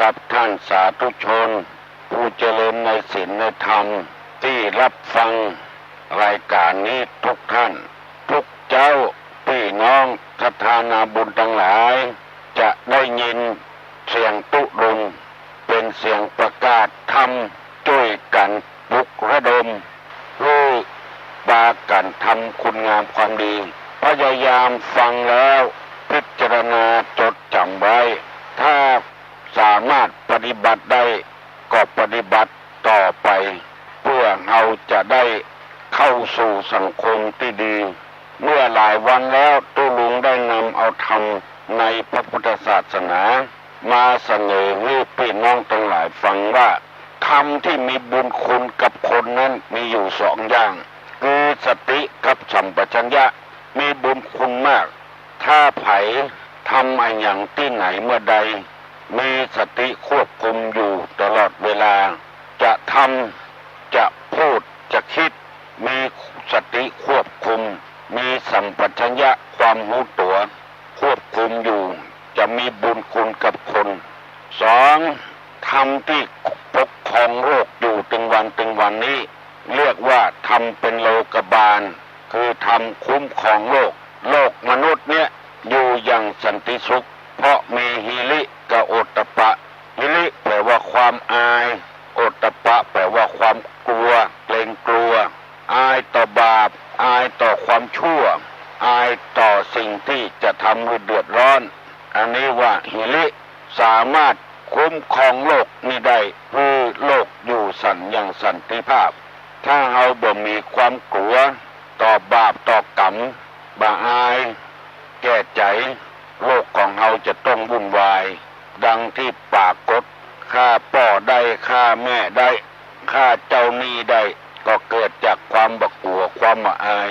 กับท่านสาธุชนผู้เจริญในศีลในธรรมที่รับฟังรายการนี้ทุกท่านทุกเจ้าพี่น้องทานาบุญทั้งหลายจะได้ยินเสียงตุรุงเป็นเสียงประกาศธรรมช่วยกันปลุกระดมรู้ปากันทำคุณงามความดีพยายามฟังแล้วพิจารณาจดจำไว้ถ้าสามารถปฏิบัติได้ก็ปฏิบัติต่อไปเพื่อเราจะได้เข้าสู่สังคมที่ดีเมื่อหลายวันแล้วตุลุงได้นำเอาธรรมในพระพุทธศาสนามาเสนอให้พี่น้องทั้งหลายฟังว่าธรรมที่มีบุญคุณกับคนนั้นมีอยู่สองอย่างคือสติกับสัมปชัญญะมีบุญคุณมากถ้าไผทำอะไรอย่างที่ไหนเมื่อใดมีสติควบคุมอยู่ตลอดเวลาจะทำจะพูดจะคิดมีสติควบคุมมีสัมปชัญญะความรู้ตัวควบคุมอยู่จะมีบุญคุณกับคนสองธรรมที่ปกครองโลกอยู่ถึงวันนี้เรียกว่าธรรมเป็นโลกบาลคือธรรมคุ้มครองโลกมนุษย์เนี่ยอยู่อย่างสันติสุขเพราะมีหิริกับโอตตัปปะหิริแปลว่าความอายโอตตัปปะแปลว่าความกลัวเกรงกลัวอายต่อบาปอายต่อความชั่วอายต่อสิ่งที่จะทำให้เดือดร้อนอันนี้ว่าหิริสามารถคุ้มครองโลกนี้ได้คือโลกอยู่อย่างสันติภาพถ้าเราบ่มีความกลัวต่อบาปต่อกรรมบ่อายแก้ใจโลกของเราจะต้องวุ่นวายดังที่ปรากฏฆ่าพ่อได้ฆ่าแม่ได้ฆ่าเจ้าหนี้ได้ก็เกิดจากความบักกลัวความละอาย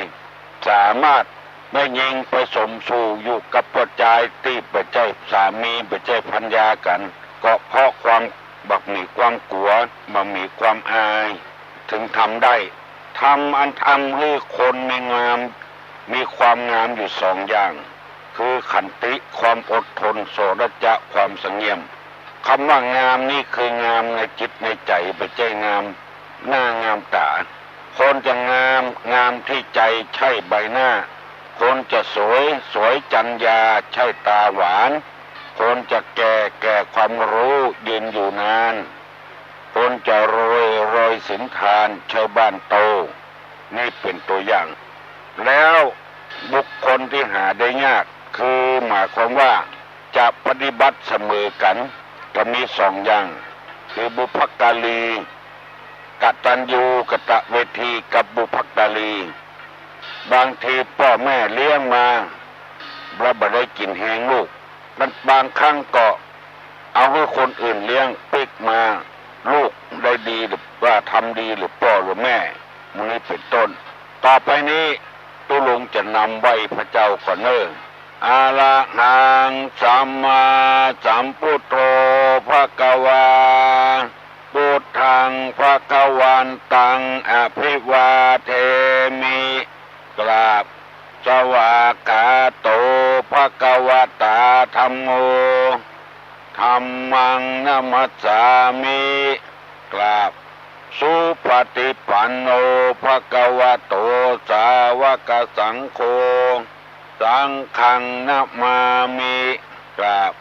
สามารถไม่ยิงไปสมสู่อยู่กับปัจจัยที่ไปใจสามีไปใจพัญญากันก็เพราะความบักมีความกลัวบักมีความอายถึงทำได้ทำให้คนมีความงามอยู่สองอย่างคือขันติความอดทนโสรจะความสงบคำว่างามนี่คืองามในจิตในใจไม่ใช่งามหน้างามตาคนจะงามที่ใจใช่ใบหน้าคนจะสวยจัญญาใช่ตาหวานคนจะแก่ความรู้ยืนอยู่นานคนจะรวยสินทานใช่บ้านโตนี่เป็นตัวอย่างแล้วบุคคลที่หาได้ยากคือหมายความว่าจะปฏิบัติเสมอกันก็มีสองอย่างคือบุพการีกตัญญูกตเวทีกับบุพการีบางทีพ่อแม่เลี้ยงมาเราไม่ได้กินแหงลูกมันบางครั้งก็เอาให้คนอื่นเลี้ยงปิกมาลูกได้ดีหรือว่าทำดีหรือพ่อหรือแม่มันนี้เป็นต้นต่อไปนี้ตุลุงจะนำไว้พระเจ้าก่อนเนออะระหังสัมมาสัมพุทโธภควาพุทธังภควันตังอภิวาเทมิกราบสวากขาโตภควตาธัมโมธัมมังนัมมัสสามิกราบสุปฏิปันโนภควโตสาวกสังโฆสังฆังนะมามิกราบ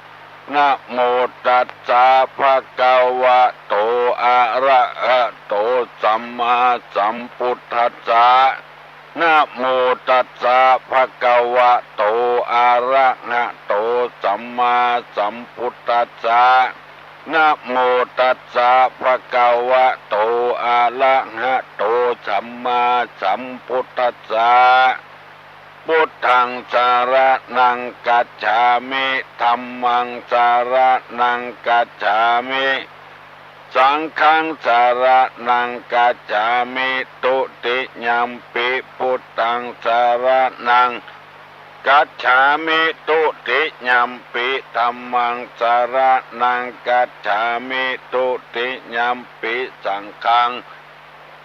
นะโมตัสสะภะคะวะโตอะระหะโตสัมมาสัมพุทธัสสะนะโมตัสสะภะคะวะโตอะระหะโตสัมมาสัมพุทธัสสะนะโมตัสสะภะคะวะโตอะระหะโตสัมมาสัมพุทธัสสะพุทธังสารนังกัจฉามิธัมมังสารนังกัจฉามิสังฆังสารนังกัจฉามิตุติยัมปิพุทธังสารนังกัจฉามิตุติยัมปิธัมมังสารนังกัจฉามิตุติยัมปิสังฆัง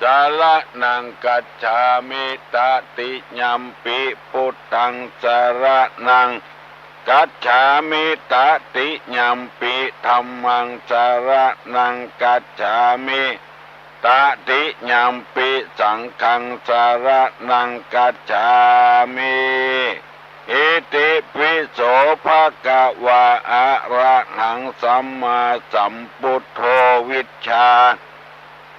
สารนังกัจฉามิตติยัมปิพุทธังสารนัง กัจฉามิตติยัมปิธัมมังสรณังกัจฉามิตติยัมปิสังฆังสรณังกัจฉามิอิติปิโสภะคะวะอะระหังสัมมาสัมพุทโธวิชชา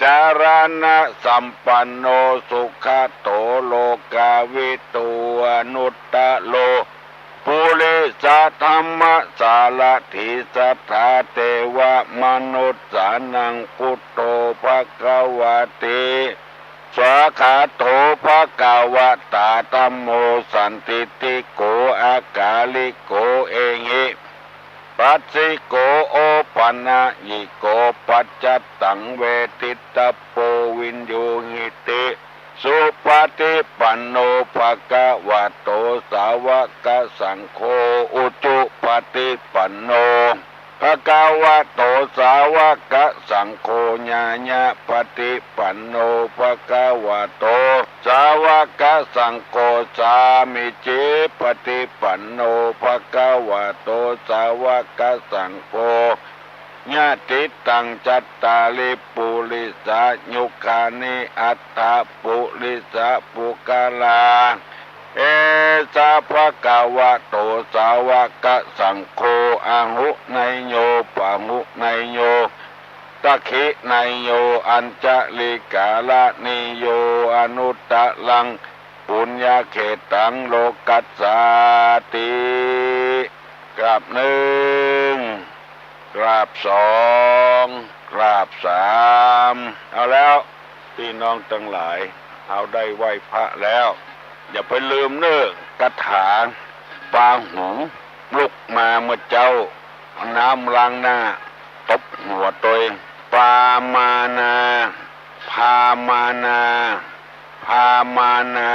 จารณะสัมปันโนสุขโตโลกาวิตูอนุตตะโลปุริสธรรมสารถิสัทธาเทวมนุษย์สานังพุทโธภคะวะเตสวากขาโตภคะวะตาธัมโมสันติติโกอากาลิโกเอหิปัสสิโกโอปันญิโกปัจจตังเวทิตาโปวินโยหิติสุปฏิปันโนภะคะวะโตสาวกสังโฆอุจุปฏิปันโนภะคะวะโตสาวกสังโฆญาญาปฏิปันโนภะคะวะโตสาวกสังโฆสามิจิปฏิปันโนภะคะวะโตสาวกสังโฆญาติตังจัตตาลิปุริสายุคานิอัตถปุริสาปุกาลาเอสะภะคะวะโตสาวกสังโฆอะหุไนโยปะหุไนโยตะขิไนโยอัญจลิกาลนิโยอนุตตะลังปุญญาเขตังโลกัสสาติกราบหนึ่งกราบสองกราบสามเอาแล้วพี่น้องทั้งหลายเอาได้ไหว้พระแล้วอย่าไปลืมเนื้อกระถางปาหูลุกมาเมื่อเจ้าน้ำล้างหน้าตบหัวตัวเองปามานาพามานาพามานา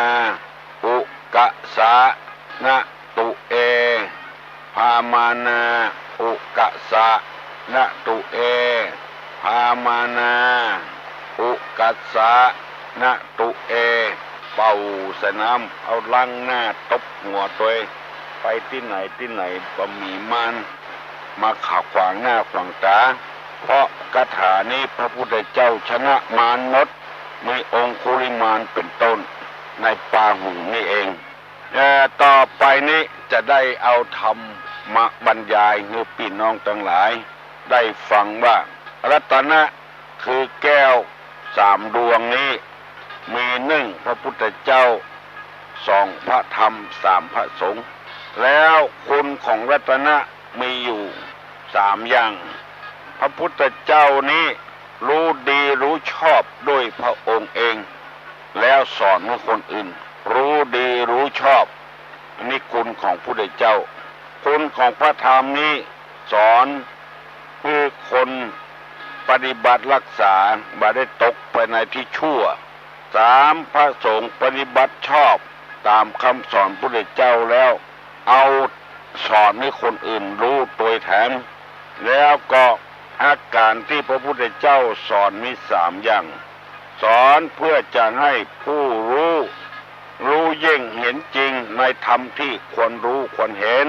อุกะสะนะตุเอพามานาอุกะสะนะตุเอพามานาอุกัสสะนะตุเอเป่าใส่น้ำเอาล้างหน้าตบหัวตัวเองไปที่ไหนบะหมี่มันมาขับขวางหน้าขวางตาเพราะคาถานี้พระพุทธเจ้าชนะมารนดมีองคุลิมานเป็นต้นในปาหุงนี่เองต่อไปนี้จะได้เอาธรรมมาบรรยายให้พี่น้องทั้งหลายได้ฟังว่ารัตนะคือแก้วสามดวงนี้มีหนึ่งพระพุทธเจ้าสองพระธรรมสามพระสงฆ์แล้วคุณของรัตนะมีอยู่สามอย่างพระพุทธเจ้านี้รู้ดีรู้ชอบด้วยพระองค์เองแล้วสอนให้คนอื่นรู้ดีรู้ชอบอันนี้คุณของพระพุทธเจ้าคุณของพระธรรมนี้สอนเพื่อคนปฏิบัติรักษาบ่ได้ตกไปในที่ชั่วสามพระสงฆ์ปฏิบัติชอบตามคำสอนพระพุทธเจ้าแล้วเอาสอนให้คนอื่นรู้โดยแถมแล้วก็อาการที่พระพุทธเจ้าสอนมีสามอย่างสอนเพื่อจะให้ผู้รู้ยิ่งเห็นจริงในธรรมที่ควรรู้ควรเห็น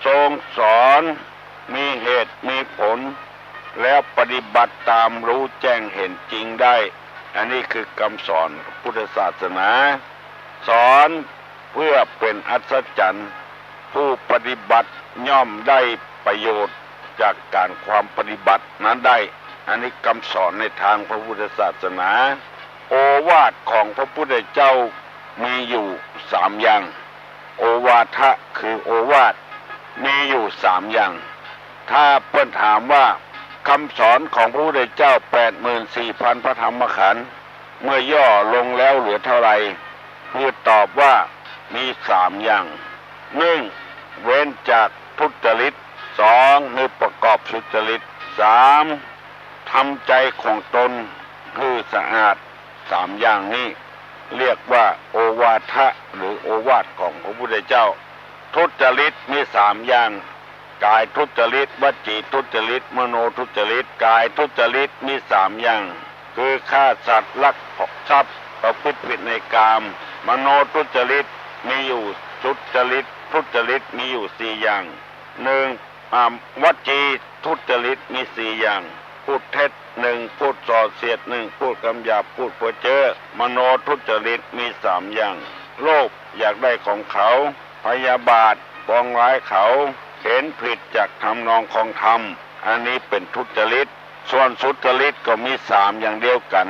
ทรงสอนมีเหตุมีผลแล้วปฏิบัติตามรู้แจ้งเห็นจริงได้อันนี้คือคำสอนพุทธศาสนาสอนเพื่อเป็นอัศจรรย์ผู้ปฏิบัติย่อมได้ประโยชน์จากการความปฏิบัตินั้นได้อันนี้คำสอนในทางพระพุทธศาสนาโอวาทของพระพุทธเจ้ามีอยู่สามอย่างโอวาทะคือโอวาทมีอยู่สามอย่างถ้าเปิ้นถามว่าคำสอนของพระพุทธเจ้า 84,000 พระธรรมขันธ์เมื่อย่อลงแล้วเหลือเท่าไหร่เพื่อตอบว่ามีสามอย่างหนึ่งเว้นจากทุจริตสองนึกประกอบสุจริตสามทำใจของตนคือสะอาดสามอย่างนี้เรียกว่าโอวาทะหรือโอวาทของพระพุทธเจ้าทุจริตมีสามอย่างกายทุจริตวจีทุจริตมโนทุจริตกายทุจริตมีสามอย่างคือฆ่าสัตว์ลักทรัพย์ประพฤติผิดในกามมโนทุจริตมีอยู่ทุจริต ทุจริตมีอยู่4อย่างหนึ่งวจีทุจริตมี4อย่างพูดเท็จ1พูดส่อเสียด1พูดคำหยาบพูดเพ้อเจ้อมโนทุจริตมี3อย่างโลภอยากได้ของเขาพยาบาทปองร้ายเขาเห็นผิดจากทำนองของธรรมอันนี้เป็นทุจริตส่วนสุจริตก็มี3อย่างเดียวกัน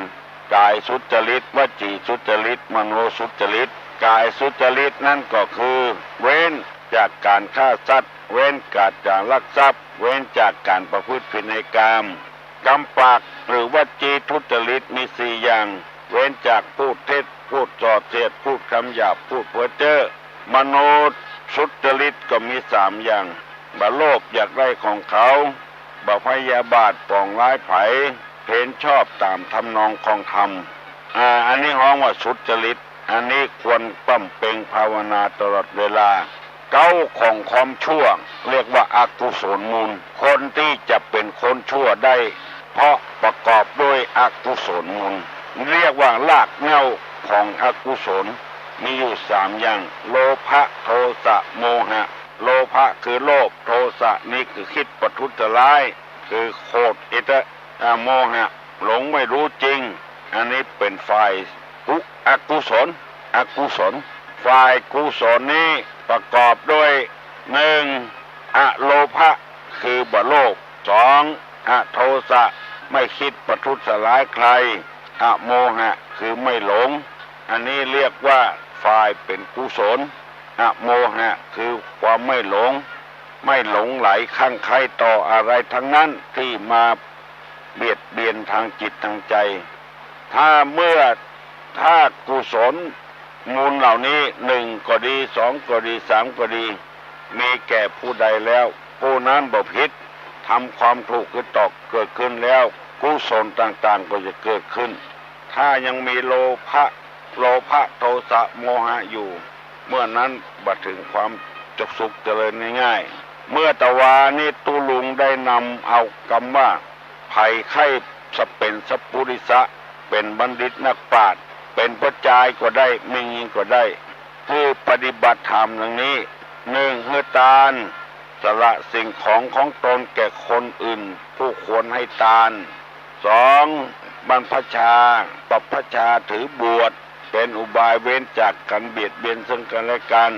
กายสุจริตวจีสุจริตมโนสุจริตกายสุจริตนั่นก็คือเว้นจากการฆ่าสัตว์เว้นจากลักทรัพย์เว้นจากการประพฤติผิดในกามกำปากหรือวจีทุจริตมี4อย่างเว้นจากพูดเท็จพูดส่อเสียดพูดคำหยาบพูดเพ้อเจ้อมโนสุจริตก็มี3อย่างบ่โลภอยากได้ของเขาบ่พยาบาทปองร้ายไผเห็นชอบตามทำนองของธรรมอันนี้ฮ้องว่าสุจริตอันนี้ควรปั้มเป่งภาวนาตลอดเวลาเก้าของความชั่วเรียกว่าอกุศลมูลคนที่จะเป็นคนชั่วได้เพราะประกอบด้วยอกุศลมูลเรียกว่ารากเหง้าของอกุศลมีอยู่3อย่างโลภะโทสะโมหะโลภะคือโลภโทสะนี่คือคิดประทุษร้ายคือโคตรโมหะหลงไม่รู้จริงอันนี้เป็นฝ่ายอกุศลฝ่ายกุศลนี้ประกอบด้วย1อโลภะคือบ่โลภ2อโทสะไม่คิดประทุษร้ายใครอโมหะคือไม่หลงอันนี้เรียกว่าฝ่ายเป็นกุศลอโมหะคือความไม่หลงไหลข้างใครต่ออะไรทั้งนั้นที่มาเบียดเบียนทางจิตทางใจถ้ากุศลมูลเหล่านี้1ก็ดี2ก็ดี3ก็ดีมีแก่ผู้ใดแล้วผู้นั้นบ่ผิดทำความถูกคือตอกเกิดขึ้นแล้วกุศลต่างๆก็จะเกิดขึ้นถ้ายังมีโลภะโทสะโมหะอยู่เมื่อนั้นบัดถึงความสุขเจริญง่ายๆเมื่อตะวานี้ตุลุงได้นำเอาคำว่าภัยไข้เป็นสัพพุริสะเป็นบัณฑิตนักปราชญ์เป็นพระจายก็ได้ไม่ยิงก็ได้ผู้ปฏิบัติธรรมอย่างนี้1ให้ทานสละสิ่งของตนแก่คนอื่นผู้ควรให้ทาน2บรรพชาปัพชาถือบวชเป็นอุบายเว้นจากกันเบียดเบียนซึ่งกันและกัน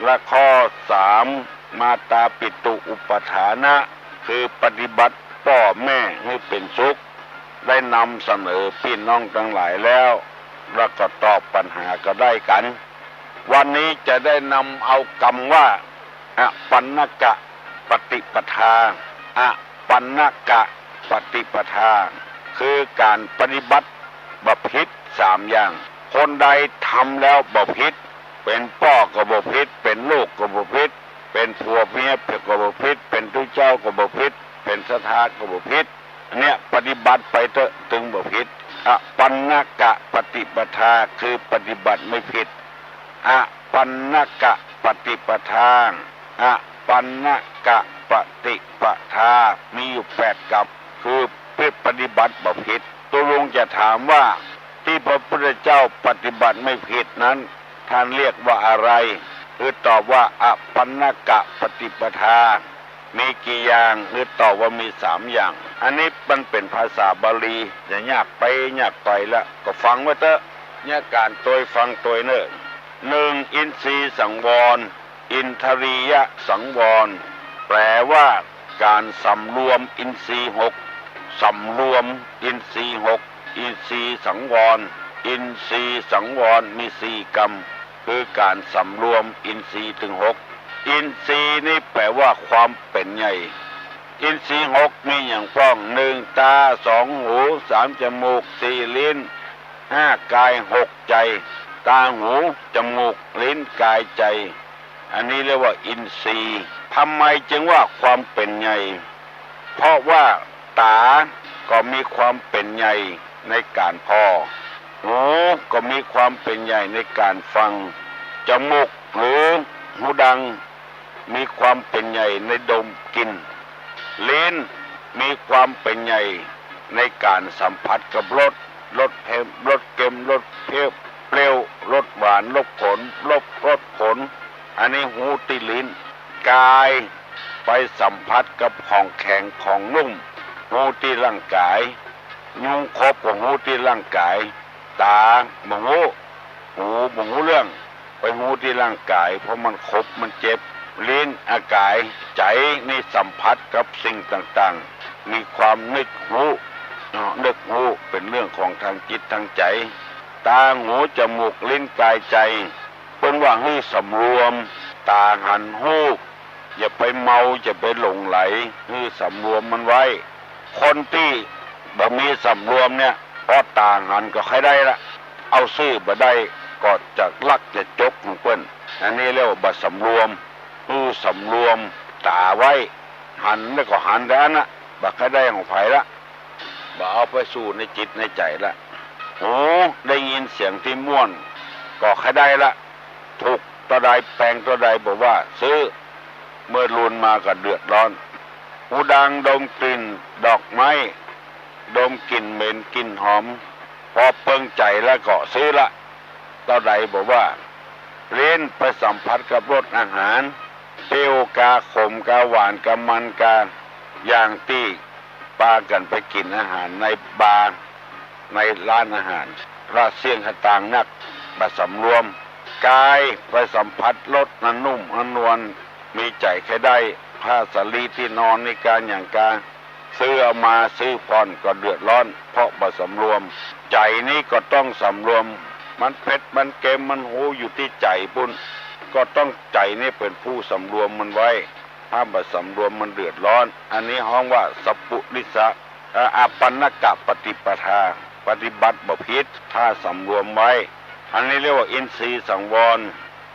และข้อ3มาตาปิตุอุปถานะคือปฏิบัติพ่อแม่ให้เป็นสุขได้นำเสนอพี่น้องทั้งหลายแล้วก็ตอบปัญหาก็ได้กันวันนี้จะได้นำเอาคำว่าปันนกะปฏิปทาปันนกะปฏิปทาคือการปฏิบัติบ่ผิด3อย่างคนใดทำแล้วบ่ผิดเป็นพ่อก็บ่ผิดเป็นลูกก็บ่ผิดเป็นผัวเมียก็บ่ผิดเป็นทุเจ้าก็บ่ผิดเป็นสถาก็บ่ผิดเนี่ยปฏิบัติไปเถอะถึงบ่ผิดปันนกะปฏิปทาคือปฏิบัติไม่ผิดปันนกะปฏิปทาปันนกะปฏิปทามีอยู่8กับคือปฏิบัติบ่ผิดตัวลุงจะถามว่าที่พระพุทธเจ้าปฏิบัติไม่ผิดนั้นท่านเรียกว่าอะไรคือตอบว่าปันนกะปฏิปทามีกี่อย่างหรือตอบว่ามี3อย่างอันนี้มันเป็นภาษาบาลีจะยากไปแล้วก็ฟังไว้เถอะเนี่ยการตัวฟังตัวเนอะ1อินทรีย์สังวรอินทรียสังวรแปลว่าการสำรวมอินทรีย์6สำรวมอินทรีย์6อินทรีย์สังวรอินทรีย์สังวรมี4กรรมคือการสำรวมอินทรีย์ถึง6อินทรีย์นี่แปลว่าความเป็นใหญ่อินทรีย์6มีอย่างพ้อง1ตา2หู3จมูก4ลิ้น5กาย6ใจตาหูจมูกลิ้นกายใจอันนี้เรียกว่าอินทรีย์ทำไมจึงว่าความเป็นใหญ่เพราะว่าตาก็มีความเป็นใหญ่ในการพอหูก็มีความเป็นใหญ่ในการฟังจมูกหรือหูดังมีความเป็นใหญ่ในดมกลิ่นลิ้นมีความเป็นใหญ่ในการสัมผัสกับรสเค็มรสเปรี้ยวรสหวานรสขมรสผล อันนี้หูติลิ้นกายไปสัมผัสกับของแข็งของนุ่มหูที่ร่างกายยุงคบกับหูที่ร่างกายตาบ่หูหูบ่หูเรื่องไปหูที่ร่างกายเพราะมันคบมันเจ็บลิ้นอากายใจนี่สัมผัสกับสิ่งต่างๆมีความนึกหูนึกหูเป็นเรื่องของทางจิตทางใจตาหูจมูกลิ้นกายใจเป็นว่าให้สำรวมตาหันหูอย่าไปเมาอย่าไปหลงไหลให้สำรวมมันไว้คนที่บ่มีสำรวมเนี่ยเพราะตาหันก็ใครได้ละเอาซื้อบ่ได้ก็จะลักจะจกของเปิ้นอันนี้เรียกว่าบ่สำรวมสำรวมตาไว้หันแล้วก็หันด้านนะบ่ใครได้ของไผละบ่เอาไปสู่ในจิตในใจละหูได้ยินเสียงที่ม่วนก็ใครได้ละถูกตัวใดแปลงตัวใดบอกว่าซื้อเมื่อลุนมาก็เดือดร้อนหูดังดมกลิ่นดอกไม้ดมกลิ่นเหม็นกลิ่นหอมพอเปิงใจแล้วก็ซื้อละตัวใดบอกว่าเล่นไปสัมผัสกับรสอาหารเปรี้ยวกาขมกาหวานกามันกาอย่างที่ปากันไปกินอาหารในบาร์ในร้านอาหารราเสียงต่างนักมาสำรวมกายไปสัมผัสรสนั้นนุ่มอันนวลมีใจแค่ได้ผ้าสลีที่นอนในการอย่างการซื้อเอามาซื้อผ่อนก็เดือดร้อนเพราะบ่สำรวมใจนี้ก็ต้องสำรวมมันเผ็ดมันเค็มมันหูอยู่ที่ใจปุ่นก็ต้องใจนี่เป็นผู้สำรวมมันไว้ถ้าบ่สำรวมมันเดือดร้อนอันนี้ห้องว่าสัพพุริสะอาปันนกะปฏิปทาปฏิบัติบ่ผิดถ้าสำรวมไว้อันนี้เรียกว่าอินทรีย์สังวร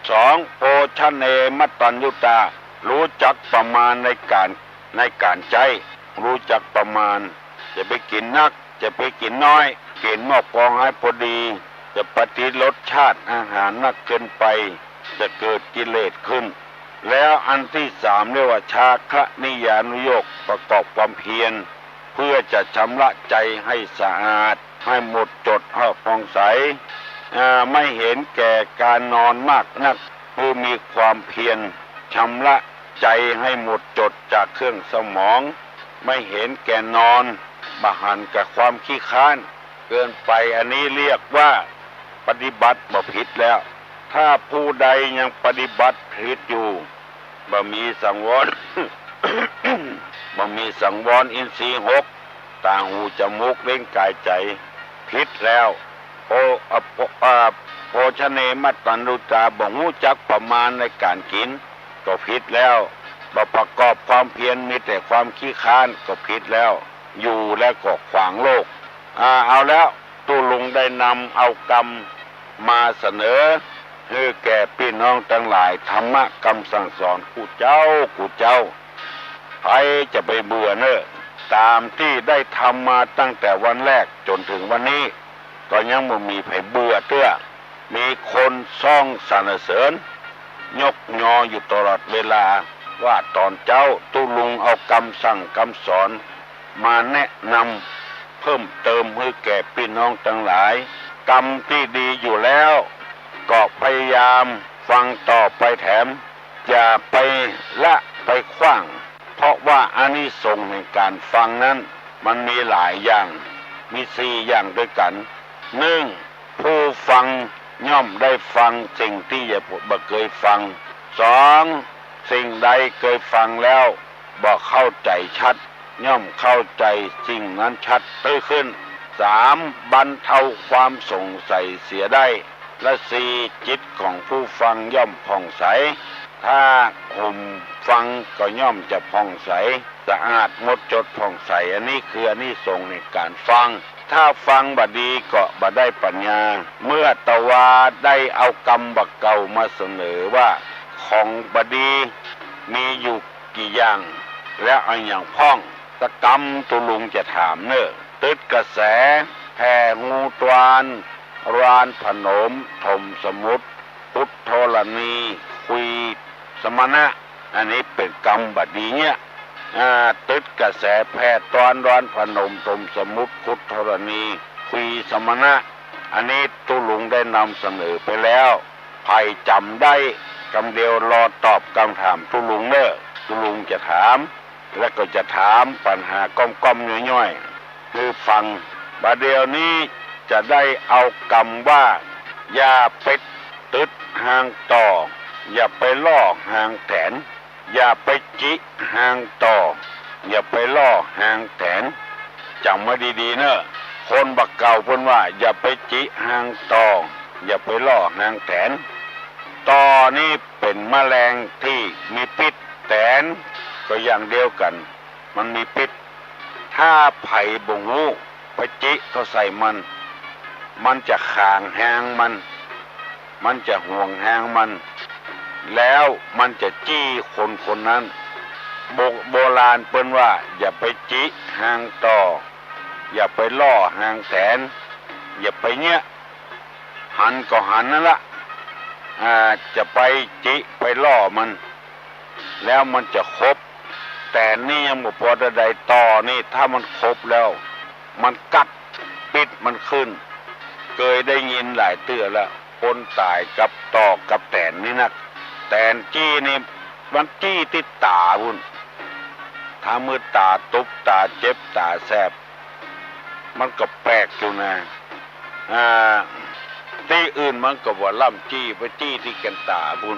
สองโภชเนมัตตัญญุตารู้จักประมาณในการใจรู้จักประมาณจะไปกินนักจะไปกินน้อยกินหม้อปองให้พอดีจะปฏิรสชาติอาหารนักเกินไปจะเกิดกิเลสขึ้นแล้วอันที่สามเรียกว่าชาคะนิยานุโยคประกอบความเพียรเพื่อจะชำระใจให้สะอาดให้หมดจดให้ผ่องใสไม่เห็นแก่การนอนมากนักคือมีความเพียรชำระใจให้หมดจดจากเครื่องสมองไม่เห็นแก่นอนบะหันกับความขี้ค้านเกินไปอันนี้เรียกว่าปฏิบัติบ่ผิดแล้วถ้าผู้ใดยังปฏิบัติผิดอยู่บ่มีสังวร บ่มีสังวรอินทรีย์หกตาหูจมูกเล่นกายใจผิดแล้วโภชเนมัตตัญญุตาบ่ฮู้จักประมาณในการกินก็ผิดแล้วบ่ประกอบความเพียรมีแต่ความขี้ค้านก็ผิดแล้วอยู่แล้วก็ขวางโลกเอาแล้วตู้ลุงได้นำเอากรรมมาเสนอให้แก่พี่น้องทั้งหลายธรรมะคำสั่งสอนกูเจ้าใครจะไปเบื่อเนอะตามที่ได้ทำมาตั้งแต่วันแรกจนถึงวันนี้ก็ยังไม่มีไผเบื่อเตื้อมีคนซ่องสรรเสริญยกยออยู่ตลอดเวลาว่าตอนเจ้าตู้ลุงเอาคำสั่งคำสอนมาแนะนำเพิ่มเติมให้แก่พี่น้องทั้งหลายกรรมที่ดีอยู่แล้วก็พยายามฟังต่อไปแถมอย่าไปละไปขว้างเพราะว่าอานิสงส์ในการฟังนั้นมันมีหลายอย่างมี4อย่างด้วยกัน1ผู้ฟังย่อมได้ฟังสิ่งที่อย่าบ่เคยฟัง2สิ่งใดเคยฟังแล้วบ่เข้าใจชัดย่อมเข้าใจสิ่งนั้นชัดขึ้น3บรรเทาความสงสัยเสียได้และ4จิตของผู้ฟังย่อมผ่องใสถ้าห่มฟังก็ย่อมจะผ่องใสสะอาดหมดจดผ่องใสอันนี้คืออานิสงส์ในการฟังถ้าฟังบดีก็บ่ได้ปัญญาเมื่อตวาได้เอากรรมบักเก่ามาเสนอว่าของบดีมีอยู่กี่อย่างและเอาอย่างพ่องตะกรรมตุลุงจะถามเนอะตึดกระแสแผ่งูตวานรานผนมถมสมุทรพุทธรณีคุยสมณะอันนี้เป็นกรรมบดีเนี่ยตึดกระแสแผ่ตอนรานผนมถมสมุทรพุทธรณีคุยสมณะอันนี้ตุลุงได้นำเสนอไปแล้วใครจำได้ กำเดียวรอตอบคำถามตุลุงเนอะตุลุงจะถาม แล้วก็จะถามปัญหาก้อมๆย่อยๆคือฟังบาเดียวนี้จะได้เอากรรมว่าอย่าไปตึดห่างต่ออย่าไปล่อห่างแถนอย่าไปจิห่างต่ออย่าไปล่อห่างแถนจำไว้ดีๆเนอะคนบักเก่าเพิ่นว่าอย่าไปจิห่างต่ออย่าไปล่อห่างแถนต่อนี่เป็นแมลงที่มีพิษแถนก็อย่างเดียวกันมันมีพิษถ้าไผ่บ่งหูไปจิก็ใส่มันจะขางแหงมันจะห่วงแหงมันแล้วมันจะจี้คนนั้นโบราณเปิ้นว่าอย่าไปจิหางต่ออย่าไปล่อหางแถนอย่าไปเนี้ยหันก็หันนั่นละจะไปจิไปล่อมันแล้วมันจะครบแต่นี่ยังบ่พอใดต่อนี่ถ้ามันครบแล้วมันกัดปิดมันขึ้นเคยได้ยินหลายเตื้อแล้วคนตายกับต่อกับแตนนี่นักแตนจี้นี่มันจี้ติดตาพุ่นถ้ามือตาตุบตาเจ็บตาแสบมันก็แปลกอยู่นะที่อื่นมันก็ว่าล่ำจี้ไปจี้ที่แกันตาพุ่น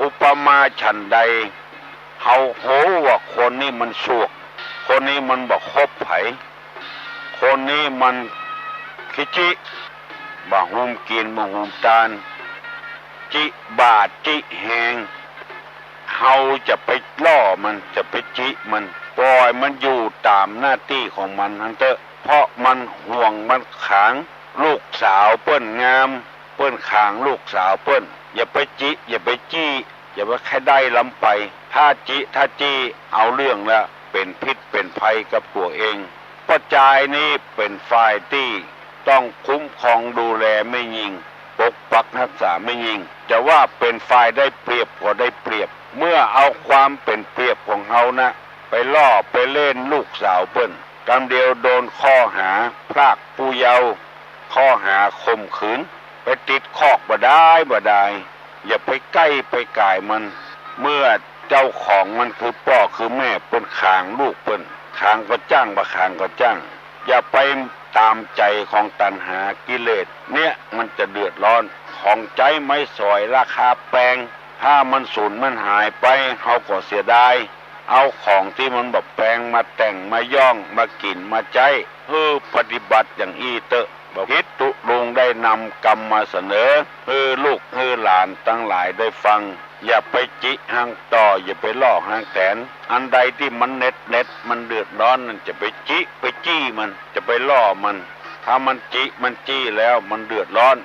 อุปมาฉันใดเฮาโหว่าคนนี้มันสวกคนนี้มันบอกคบไผคนนี้มันคิจิบ่หุมกินบ่หุมตาลจิบาดจิแหงเฮาจะไปล่อมันจะไปจิมันปล่อยมันอยู่ตามหน้าที่ของมันทั้งเถอะเพราะมันห่วงมันขังลูกสาวเปิ้นงามเปิ้นขังลูกสาวเปิ้นอย่าไปจิอย่าไปจี้อย่าไปแค่ได้ล้ำไปถ้าจี้เอาเรื่องแล้วเป็นพิษเป็นภัยกับตัวเองป้าจายนี่เป็นฝ่ายที่ต้องคุ้มครองดูแลไม่ยิงปกปักรักษาไม่ยิงจะว่าเป็นฝ่ายได้เปรียบก็ได้เปรียบเมื่อเอาความเป็นเปรียบของเฮานะไปล่อไปเล่นลูกสาวเปิ้นกำเดียวโดนข้อหาพรากผู้เยาว์ข้อหาข่มขืนไปติดคอกบ่ได้อย่าไปใกล้ไปก่ายมันเมื่อเจ้าของมันคือพ่อคือแม่เปิ้นขางลูกเปิ้นขางก็จ้างบ่ขางก็จ้างอย่าไปตามใจของตัณหากิเลสเนี่ยมันจะเดือดร้อนของใจไม่สอยราคาแพงถ้ามันสูญมันหายไปเขาก็เสียดายเอาของที่มันแบบแพงมาแต่งมาย่องมากินมาใจปฏิบัติอย่างอี้เตอะบอกฮิตตุลุงได้นำกรรมมาเสนอลูกหลานทั้งหลายได้ฟังอย่าไปจิหางต่ออย่าไปล่อหางแตนอันใดที่มันเน็ตมันเดือดร้อนนั่นจะไปจิไปจี้มันจะไปล่อมันถ้ามันจิมันจี้แล้วมันเดือดร้อน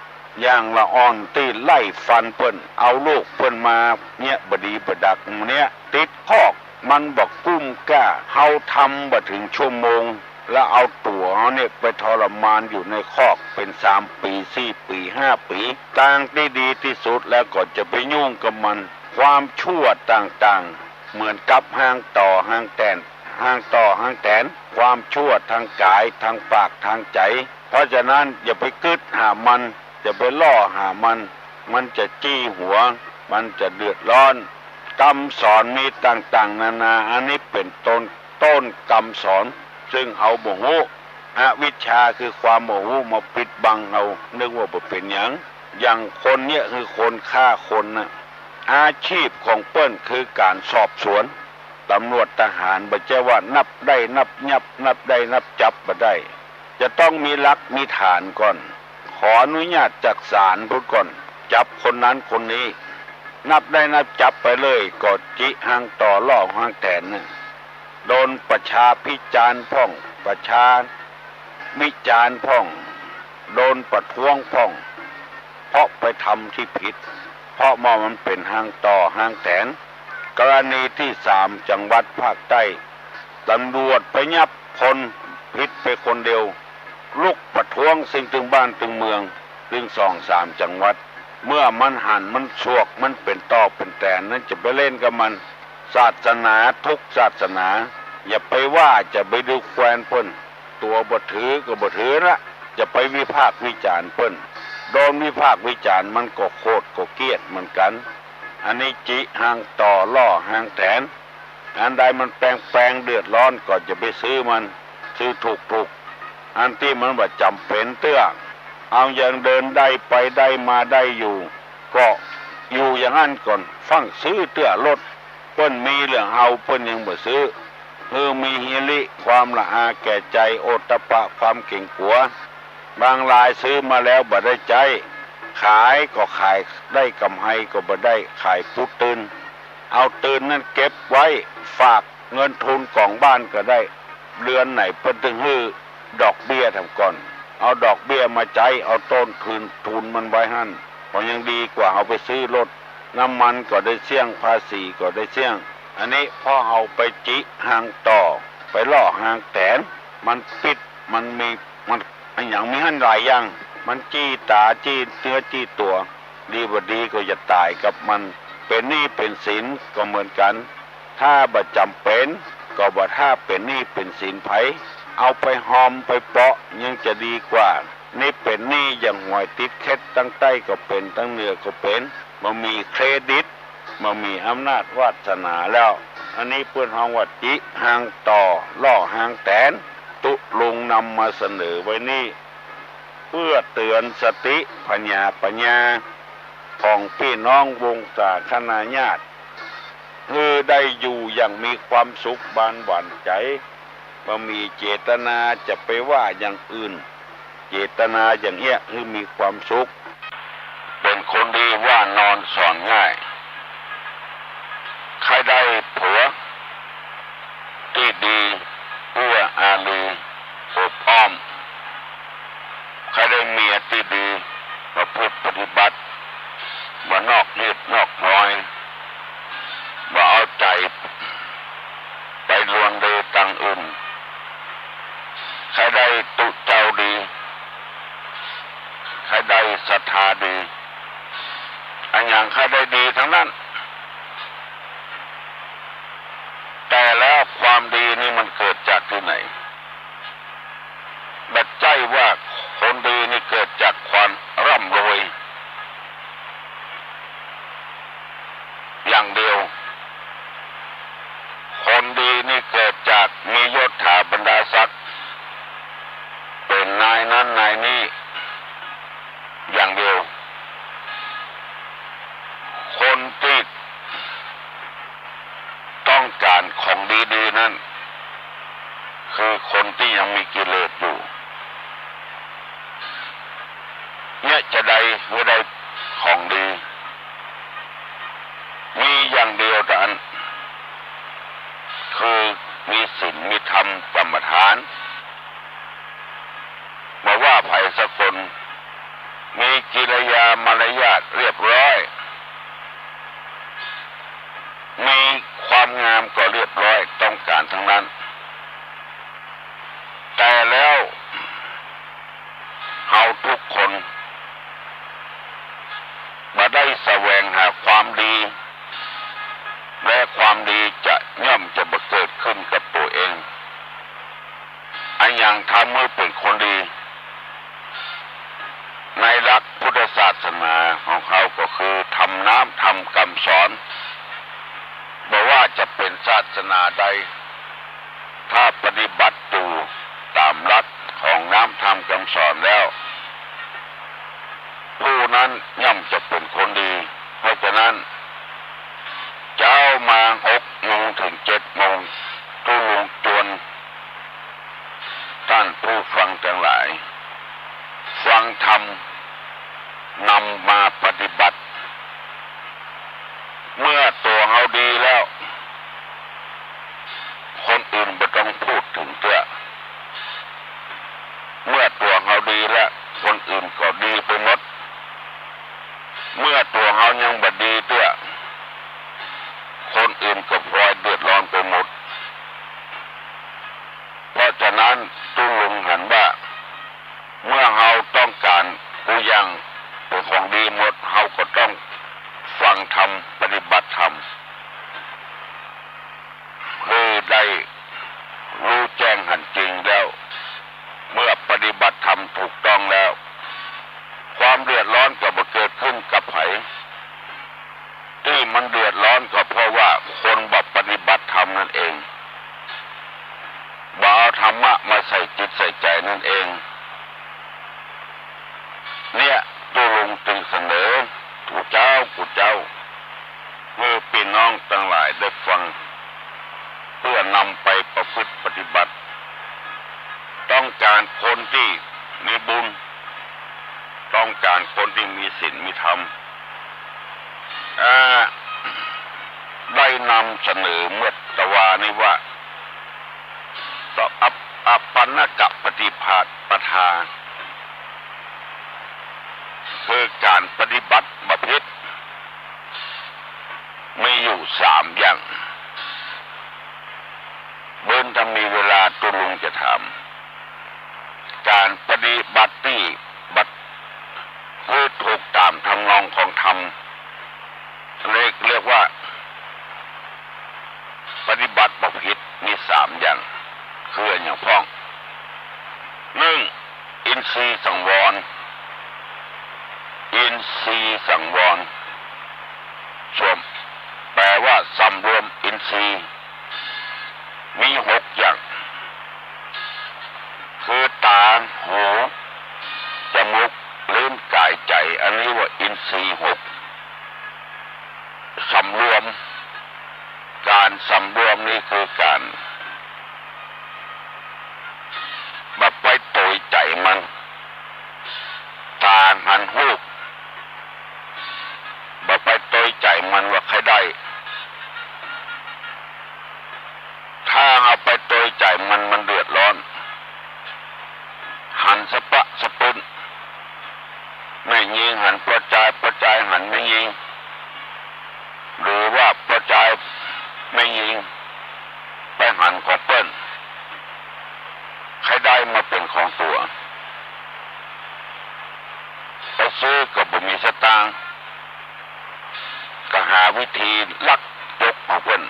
อย่างละอ่อนตีไล่ฟันเปิ้นเอาลูกเปิ้นมาเนี่ยบดีประดักเนี่ยติดคอกมันบอกกุ้มกล้าเฮาทำบ่ถึงชั่วโมงแล้วเอาตัวเขาเนี่ยไปทรมานอยู่ในคอกเป็น3 ปี 4 ปี 5 ปีต่างที่ดีที่สุดแล้วก็จะไปยุ่งกับมันความชั่วต่างๆเหมือนกับห้างต่อห้างแตนห้างต่อห้างแตนความชั่วทางกายทางปากทางใจเพราะฉะนั้นอย่าไปกึดหามันจะไปล่อหามันจะจี้หัวมันจะเดือดร้อนคำสอนมีต่างๆนานาอันนี้เป็นต้นคำสอนซึ่งเอาโมโหอวิชชาคือความโมโหมาปิดบังเอานึกว่าเป็นอย่างคนเนี่ยคือคนฆ่าคนนะอาชีพของเปิ้นคือการสอบสวนตำรวจทหารบ่ใช่ว่านับได้นับยับนับได้นับจับบ่ได้จะต้องมีหลักมีฐานก่อนขออนุญาตจากศาลพูดก่อนจับคนนั้นคนนี้นับได้นับจับไปเลยก็จิหางต่อล่อหางแตนนะโดนประชาพิจารณ์พ่องประชาวิจารณ์พ่องโดนประท้วงพ่องเพราะไปทำที่ผิดเพราะมันเป็นหางต่อหางแตนกรณีที่3จังหวัดภาคใต้ตำรวจไปยับคนผิดไปคนเดียวลุกประท้วงสิ่งถึงบ้านถึงเมืองถึง2-3จังหวัดเมื่อมันหันมันสวกมันเป็นต่อเป็นแตนนั้นจะไปเล่นกับมันศาสนาทุกศาสนาอย่าไปว่าจะไปดูแควนเปิ้นตัวบ่ถือก็บ่ถือละจะไปวิพากษ์วิจารณ์เปิ้นโดนวิพากษ์วิจารณ์มันก็โคตรก็เกลียดเหมือนกัน อันนี้จิหางต่อล่อหางแถนอันใดมันแปลงเดือดร้อนก็จะไปซื้อมันซื้อถูกอันที่มันว่าจำเป็นเตื้อเอาอย่างเดินได้ไปได้มาได้อยู่ก็อยู่อย่างนั้นก่อนฟังซื้อเตื้อรถเปิ้นมีเรื่องเฮาเปิ้นยังบ่ซื้อมีฮิริความละอาแก่ใจโอตตะปะความเก่งขัวบางรายซื้อมาแล้วบ่ได้ใจขายก็ขายได้กำไรก็บ่ได้ขายพุตื่นเอาตื่นนั้นเก็บไว้ฝากเงินทุนกองบ้านก็ได้เรือนไหนเพิ่นถึงฮื้อดอกเบี้ยทำก่อนเอาดอกเบี้ยมาใจเอาต้นทุนมันไว้หั่นก็ยังดีกว่าเอาไปซื้อรถน้ำมันก็ได้เสี่ยงภาษีก็ได้เสี่ยงอันนี้พอเอาไปจิหางต่อไปล่อหางแตนมันปิดมันมีมันอย่างมีหั่นหลายอย่างมันจี้ตาจี้เนื้อจี้ตัวดีบ่ดีก็จะตายกับมันเป็นหนี้เป็นสินก็เหมือนกันถ้าบ่จำเป็นก็บ่ถ้าเป็นหนี้เป็นสินไผเอาไปหอมไปเปาะยังจะดีกว่านี่เป็นหนี้อย่างหวยติดเคล็ดตั้งใต้ก็เป็นตั้งเหนือก็เป็นมันมีเครดิตมันมีอำนาจวาสนาแล้วอันนี้เพื่อนห้องวัดจิหางต่อล่อหางแตนตุลุงนำมาเสนอไว้นี่เพื่อเตือนสติปัญญาของพี่น้องวงศาคณาญาติได้อยู่อย่างมีความสุขบานหวานใจบ่มีเจตนาจะไปว่าอย่างอื่นเจตนาอย่างเงี้ยมีความสุขเป็นคนดีว่านอนสอนง่ายใครได้ผัวที่ดีเอื้ออารีอบอ้อมใครได้เมียที่ดีประพฤติปฏิบัติบ่นอกนิดนอกน้อยบ่เอาใจไปลวนเดตังอื่นใครได้ตุเจ้าดีใครได้ศรัทธาดีอันอย่างใครได้ดีทั้งนั้นแต่แล้วความดีนี่มันเกิดจากที่ไหนบัดใจว่าคนดีนี่เกิดจากความร่ำรวยอย่างเดียวคนดีนี่เกิดจากมียศถาบรรดาศักดิ์เป็นนายนั้นนายนี้อย่างเดียวคนที่ต้องการของดีๆนั้นคือคนที่ยังมีกิเลสอยู่เนี่ยจะได้ไม่ได้ของดีมีอย่างเดียวแต่อันคือมีศีลมีธรรมกรรมฐานมาว่าภัยสักคนมีกิริยามารยาทเรียบร้อยมีความงามก็เรียบร้อยต้องการทั้งนั้นแต่แล้วเฮาทุกคนมาได้แสวงหาความดีและความดีจะย่อมจะบังเกิดขึ้นกับตัวเองอันอย่างทำเมื่อเป็นคนดีในหลักพุทธศาสนาของเขาก็คือทำน้ำทำคำสอนบอกว่าจะเป็นศาสนาใดถ้าปฏิบัติอยู่ตามหลักของน้ำทำคำสอนแล้วผู้นั้นย่อมจะเป็นคนดีเพราะฉะนั้นเจ้ามา6 โมงถึง 7 โมงทุลุงจวนท่านผู้ฟังทั้งหลายฟังธรรมนำมาปฏิบัติเมื่อตัวเฮาดีแล้วคนอื่นไม่ต้องพูดถึงเถอะเมื่อตัวเฮาดีแล้วคนอื่นก็ดีไปหมดเมื่อตัวเฮายังบ่ดีเถอะคนอื่นก็พลอยเดือดร้อนไปหมดเพราะฉะนั้นตุลุงหันว่าเมื่อเฮาต้องการผู้ยังเป็นของดีหมดเฮาก็ต้องฟังธรรมปฏิบัติธรรมคือได้รู้แจ้งหันจริงแล้วเมื่อปฏิบัติธรรมถูกต้องแล้วความเดือดร้อนก็บ่เกิดขึ้นกับไผที่มัน ต้องการคนที่มีบุญต้องการคนที่มีศีลมีธรรมได้นำเสนอเมื่อตะวานี้ว่าอัปปนกะปฏิภาณปทาคือการปฏิบัติประพฤติมีอยู่3 อย่างเบิ้นถ้ามีเวลาตุลุงจะถามการปฏิบัติที่บัตคือถูกตามทำนองของธรรมเรียกว่าปฏิบัติประพฤติมี3 อย่างคืออย่างพ้อง 1. อินทรีย์สังวรอินทรีย์สังวรส่วนแปลว่าสำรวมอินทรีย์มี6 อย่างคือตาหูจมูกลิ้นกายใจอันนี้ว่าอินทรีย์6สำรวมการสำรวมนี่คือการแบบไว้ตัวใจมันตาหันหูแบบไปตัวใจมันว่าใครได้ถ้าเอาไปตัวใจมันเดือดร้อนหันสะปะสะปุนไม่ยิงหันประจายหันไม่ยิงหรือว่าประจายไม่ยิงไปหันของเปิ้นใครได้มาเป็นของตัวไปซื้อกับบุมีสตางค์ก็หาวิธีลักยกมาเปิ้น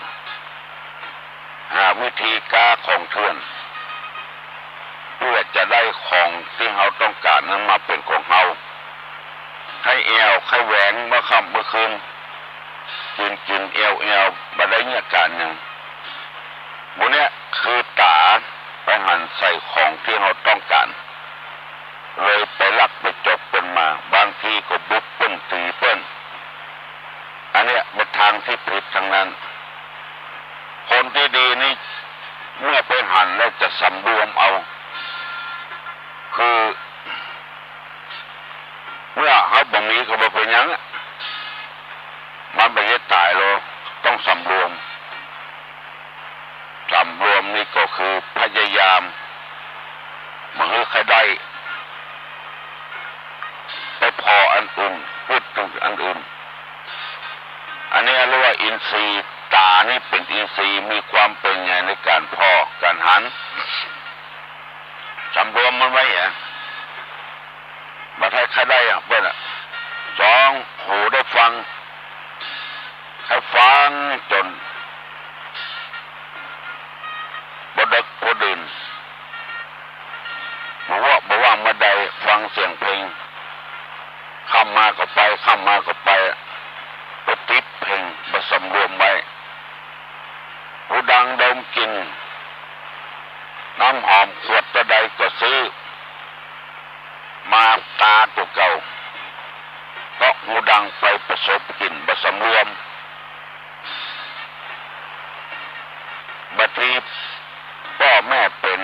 หาวิธีกาของเถื่อนเพื่อจะได้ของที่เราต้องการนั้นมาเป็นของเราให้แอวให้แหวงเมื่อค่ำเมื่อคืนกินแอวบัดได้เนี่ยการหนึ่งบุเนี้ยคือตาไปหันใส่ของที่เราต้องการเลยไปลักไปจบเป็นมาบางทีก็บุกเปิ้นตีเปิ้นอันเนี้ยเป็นทางที่ผิดทางนั้นคนที่ดีนี่เมื่อไปหันแล้วจะสำรวมเอาคือเมื่อเขาบ่มีเขาบ่เป็นยังมันไม่ได้ตายหรอกต้องสำรวมนี่ก็คือพยายามมาให้ใครได้ไปพออันอื่นพูดถึงอันอื่นอันนี้เรียกว่าอินทรีย์ตานี่เป็นอินทรีย์มีความเป็นไงในการพอการหันสำรวมมันไว้บัดให้ใครได้เพื่อน2หูได้ฟังให้ฟังจนบดึกบดื่นบอกว่าเมื่อใดฟังเสียงเพลงข้ามมาก็ไปไปติดเพลงมาสำรวมไว้หูดังดมกินน้ำหอมขวดตัวใดก็ซื้อมาตาตัวเก่าก็หูดังไปประสบกินมาสำรวมบัดนี้พ่อแม่เป็น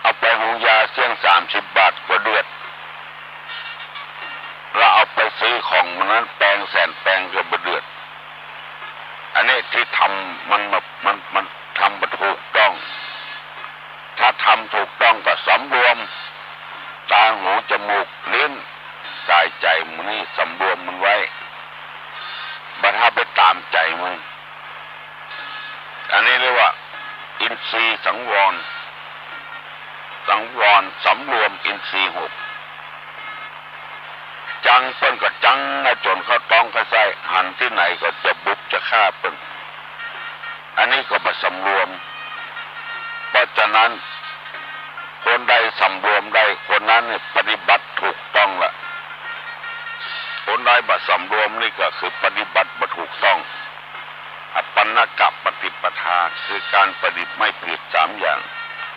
เอาไปหุงยาเสี่ยง30 บาทกว่าเดือดเราเอาไปซื้อของมันนั้นแปลงแสนแปลงก็บ่เดือดอันนี้ที่ทำมันทำมาถูกต้องถ้าทำถูกต้องก็สำรวมตาหูจมูกลิ้นกายใจมันนี่สำรวมมันไว้บัดถ้าไปตามใจมันอันนี้เรียกว่าอินทรีย์สังวรสำรวมอินทรีย์6จังเปิ้นก็จังจนเขาต้องเขาใส่หันที่ไหนก็จะบุกจะฆ่าเปิ้นอันนี้ก็มาสำรวมเพราะฉะนั้นคนใดสำรวมได้คนนั้นปฏิบัติถูกต้องละคนใดบ่สำรวมนี่ก็คือปฏิบัติบ่ถูกต้องอัปปนกะปฏิปทาคือการปฏิบัติไม่ผิด3 อย่าง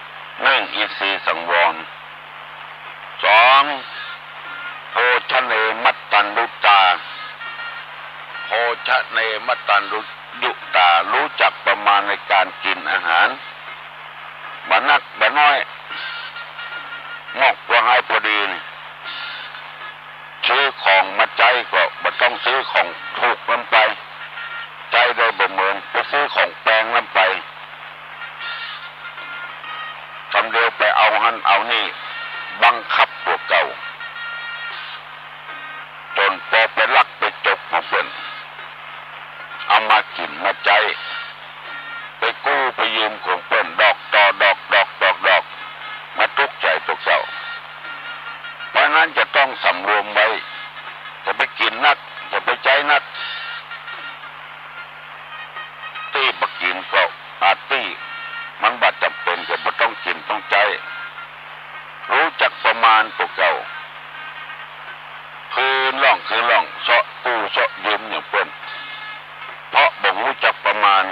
1อินทรีย์สังวร2โภชเนมัตตัญญุตาโภชเนมัตตัญญุตารู้จักประมาณในการกินอาหารบ่นักบ่น้อย นั้นเอานี่บังคับพวกเก่าจนพอไปลักไปจกของเพิ่นเอามากินมาใจไปกู้ไปยืมของเพิ่นดอกต่อดอกมาทุกข์ใจพวกเก่าเพราะนั้นจะต้องสำรวมไว้จะไปกินนักจะไปใจนักตีปกินก็อาตีมันบัดจำเป็นก็บ่ต้องกินต้องใจรู้จักประมาณพวกเก่าคืนล่องเสาะกู้เสาะยืมอย่างเพิ่นเพราะบ่รู้จักประมาณ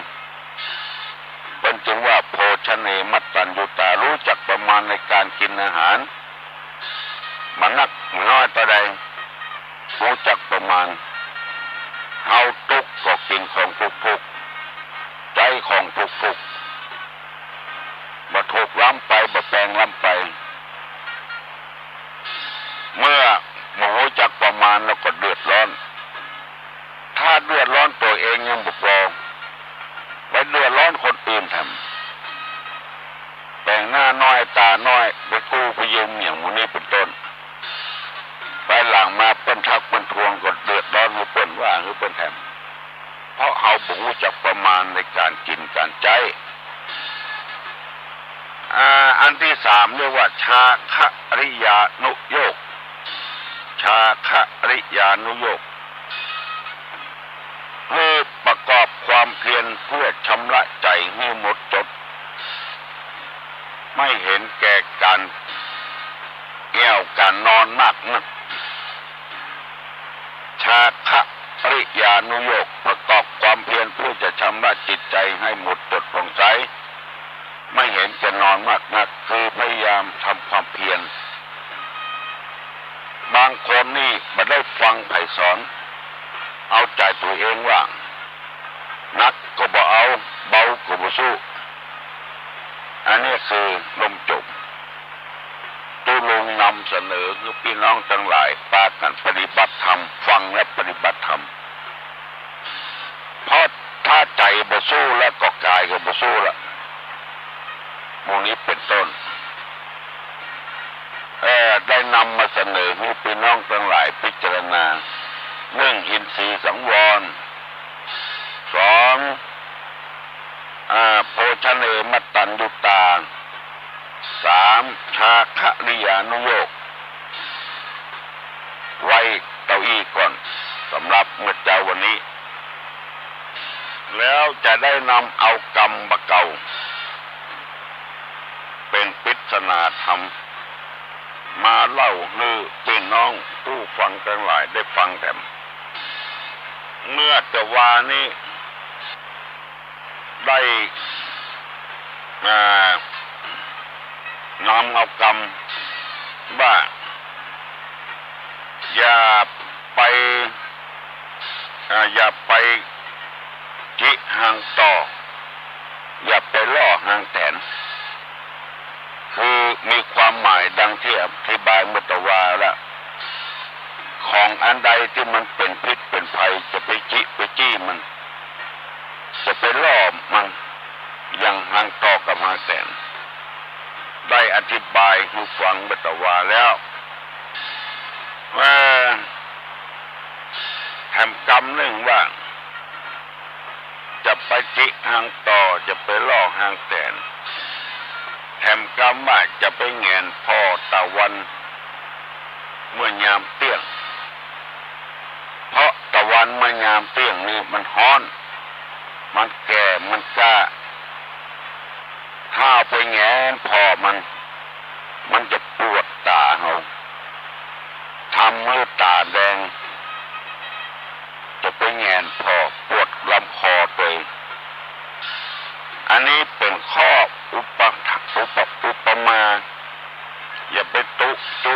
เป็นจึงว่าโภชเนมัตตัญญูตารู้จักประมาณในการกินอาหารมันนักมันน้อยต่อใดรู้จักประมาณเฮาทุกข์ก็กินของทุกๆใจของทุกๆบ่ถูกล้ำไปบ่แปลงล้ำไปเมื่อบ่รู้จักประมาณแล้วก็เดือดร้อนถ้าเดือดร้อนตัวเองยังบ่พอไปเดือดร้อนคนอื่นทำแต่งหน้าน้อยตาน้อยไปกู้ไปยืมอย่างนี้เป็นต้นไปหลังมาเปิ้นทักเปิ้นทวงก็เดือดร้อนให้เปิ้นว่าให้เปิ้นแถมเพราะเฮาบ่รู้จักประมาณในการกินการใจอันที่สามเรียกว่าชาคะริยานุโยคชาคะริยานุโยคคือประกอบความเพียรเพื่อชำระใจให้หมดจดไม่เห็นแก่การแก้วการนอนมากนักชาคะริยานุโยคประกอบความเพียรเพื่อจะชำระจิตใจให้หมดจดผ่องใสไม่เห็นจะนอนมากนักคือพยายามทำความเพียรบางคนนี่ไม่ได้ฟังไผสอนเอาใจตัวเองว่านักก็บ่เอาเบาก็บ่สู้อันนี้คือลมจบตุลงนำเสนอคือพี่น้องทั้งหลายพากันปฏิบัติธรรมฟังและปฏิบัติธรรมเพราะถ้าใจบ่สู้แล้วก็กายก็บ่สู้ละหมู่นี้เป็นต้นได้นำมาเสนอให้พี่น้องทั้งหลายพิจารณาเรื่องอินทรีย์สังวรสองโภชเนมัตตัญญูตาสามชาคะริยานุโยคไว้เก้าอี้ก่อนสำหรับเมื่อเจ้าวันนี้แล้วจะได้นำเอากรรมบะเก่าเป็นปริศนาธรรมมาเล่าให้พี่น้องผู้ฟังทั้งหลายได้ฟังกันเมื่อแต่วานี้ได้นำเอากรรมว่าอย่าไปจิหางต่ออย่าไปล่อหางแตนคือมีความหมายดังที่อธิบายเมื่อตะวาละของอันใดที่มันเป็นพิษเป็นภัยจะไปจี้มันจะไปล่อมันอย่างหางต่อกับหางแตนได้อธิบายให้ฟังเมื่อตะวาแล้วว่าทำกรรมหนึ่งว่าจะไปจิหางต่อจะไปล่อหางแตนแถมกรรมว่าจะไปแงนพ่อตะวันเมื่อยามเตี้ยงเพราะตะวันเมื่อยามเตี้ยงนี่มันฮ้อนมันแก่มันจ้าถ้าไปแงนพ่อมันจะปวดตาเขาทำให้ตาแดงจะไปแงนพ่อปวดลำคอตัวอันนี้เป็นข้ออุปมาอย่าไปจุ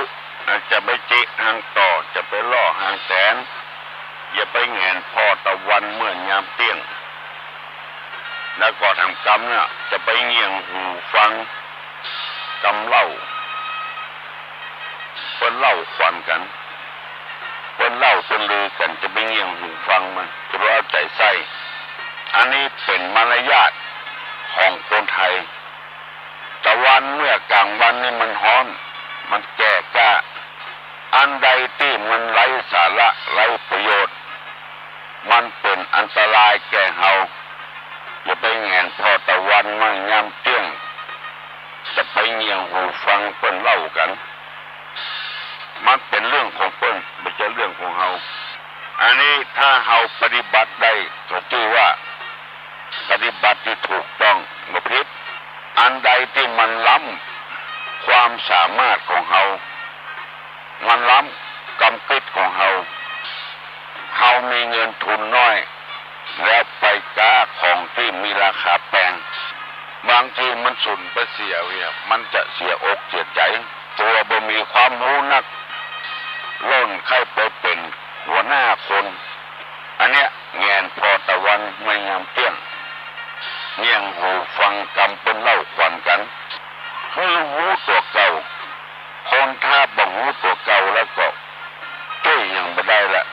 จะไปจิหางต่อจะไปล่อหางแสนอย่าไปแงนพ่อตะวันเมื่อยามเตี้ยงแล้วก็ทำกรรมเนี่ยจะไปเงี่ยงหูฟังกำเล่าเพิ่นเล่าขวัญกันเพิ่นเล่าเพิ่นลือกันจะไปเงี่ยงหูฟังมันจะเอาใจใส่อันนี้เป็นมารยาทของคนไทยตะวันเมื่อกลางวันนี่มัน เงี่ยงหูฟังเปิ้นเล่ากันมันเป็นเรื่องของเปิ้นไม่ใช่เรื่องของเฮาอันนี้ถ้าเฮาปฏิบัติได้ก็ถือว่าปฏิบัติที่ถูกต้องบ่ผิดอันใดที่มันล้ำความสามารถของเฮามันล้ำกำกิดของเฮามีเงินทุนน้อยแล้วไปจ้าของที่มีราคาแพงบางทีมันสุนไปเสียมันจะเสียอกเสียใจตัวบ่มีความรู้นักล้นใครไปเป็นหัวหน้าคนอันเนี้ยแงนพอตะวันไม่ยามเตี้ยงเงี่ยงหูฟังกำเป็นเล่าควันกันให้รู้ตัวเก่าคนถ้าบ่รู้ตัวเก่าแล้วก็ช่วยยังไม่ได้ละ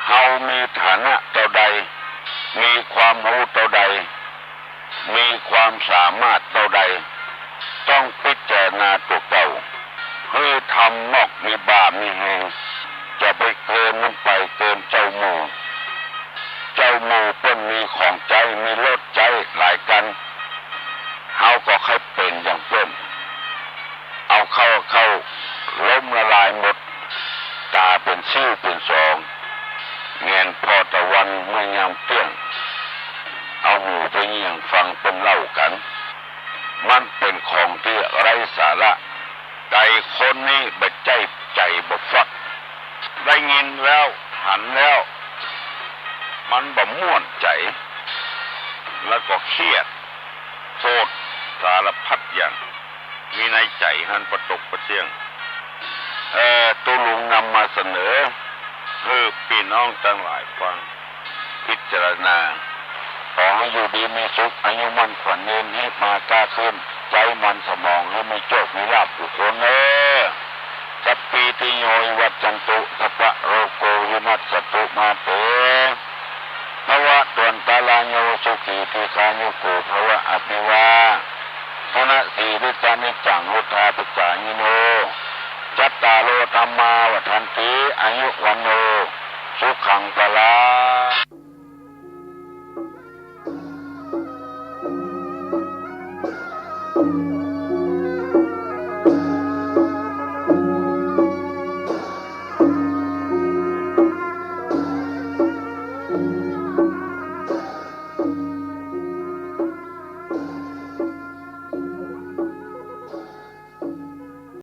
เฮามีฐานะเท่าใดมีความรู้เท่าใดมีความสามารถเท่าใดต้องพิจารณาตัวเก่าให้ทำนอกมีบาปมีแหงจะไปเกินมันไปเกินเจ้าหมู่เพิ่นมีของใจมีรถใจหลายกันเฮาก็ให้เป็นอย่างเพิ่นเอาเข้าล้มละลายหมดตาเป็นซิ่วเป็นสองเงียนพอตะวันไม่ยามเตี้ยงเอาหูไปเงี่ยงฟังเป็นเล่ากันมันเป็นของที่ไร้สาระใจคนนี้บ่ใจบ่ฟักได้ยินแล้วหันแล้วมันบ่ม่วนใจแล้วก็เครียดโทษสารพัดอย่างมีในใจหันประตกประเสียงตัวลุงนำมาเสนอให้พี่น้องทั้งหลายฟังพิจารณาขอให้อยู่ดีมีสุขอายุมั่นขวัญยืนให้มากล้าขึ้นใจมันสมองให้ไม่โชคมีลาภทุกคนสัพพิติโยวัจจันตุสัพพะโรโกวินัสสตุมาเตภวะตวนตาลาโยสุขีติคายุโกภวะอภิวาธนะสีริจานิจังวุธาปิจายิโนจัตตาโลธรรมาวัฏันติอายุวันโนสุขังพลา